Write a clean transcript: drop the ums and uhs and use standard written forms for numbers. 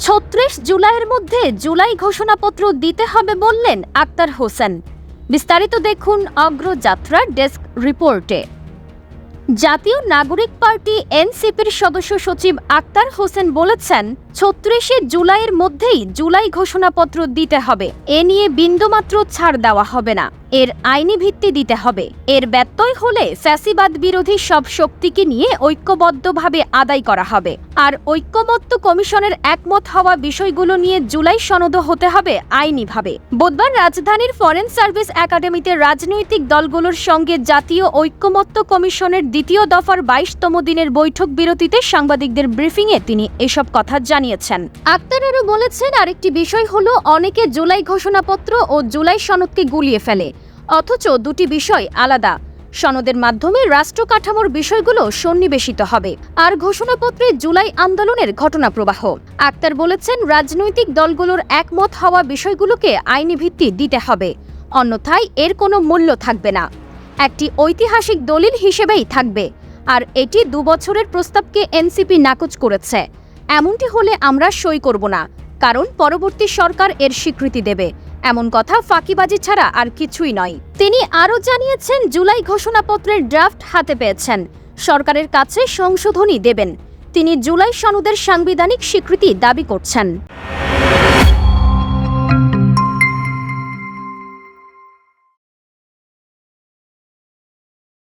৩৬ জুলাইয়ের মধ্যে জুলাই ঘোষণাপত্র দিতে হবে বললেন আক্তার হোসেন। বিস্তারিত দেখুন অগ্রযাত্রা ডেস্ক রিপোর্টে। জাতীয় নাগরিক পার্টি এনসিপির সদস্য সচিব আক্তার হোসেন বলেছেন, ৩৬ জুলাইয়ের মধ্যেই জুলাই ঘোষণাপত্র দিতে হবে। এ নিয়ে বিন্দুমাত্র ছাড় দেওয়া হবে না, এর আইনি ভিত্তি দিতে হবে। এর ব্যত্যয় হলে ফ্যাসিবাদ বিরোধী সব শক্তিকে নিয়ে ঐক্যবদ্ধভাবে আদায় করা হবে। আর ঐক্যমত্য কমিশনের একমত হওয়া বিষয়গুলো নিয়ে জুলাই সনদ হতে হবে আইনিভাবে। বুধবার রাজধানীর ফরেন সার্ভিস একাডেমিতে রাজনৈতিক দলগুলোর সঙ্গে জাতীয় ঐক্যমত্য কমিশনের দ্বিতীয় দফার ২২তম দিনের বৈঠক বিরতিতে সাংবাদিকদের ব্রিফিংয়ে তিনি এসব কথা জানিয়েছেন। আক্তার আরও বলেছেন, আরেকটি বিষয় হলো অনেকে জুলাই ঘোষণাপত্র ও জুলাই সনদকে গুলিয়ে ফেলে, অথচ দুটি বিষয় আলাদা। সনদের মাধ্যমে রাষ্ট্র কাঠামোর বিষয়গুলো সন্নিবেশিত হবে, আর ঘোষণাপত্রে জুলাই আন্দোলনের ঘটনা প্রবাহ। আক্তার বলেছেন, রাজনৈতিক দলগুলোর একমত হওয়া বিষয়গুলোকে আইনি ভিত্তি দিতে হবে, অন্যথায় এর কোনো মূল্য থাকবে না। একটি ঐতিহাসিক দলিল হিসেবেই থাকবে, আর এটি ২ বছরের প্রস্তাবকে এনসিপি নাকচ করেছে। এমনটি হলে আমরা সই করব না, কারণ পরবর্তী সরকার এর স্বীকৃতি দেবে। এমন কথা ফাঁকিবাজি ছাড়া আর কিছুই নয়। তিনি আরও জানিয়েছেন, জুলাই ঘোষণাপত্রের ড্রাফট হাতে পেয়েছেন, সরকারের কাছে সংশোধনী দেবেন। তিনি জুলাই সনদের সাংবিধানিক স্বীকৃতি দাবি করছেন।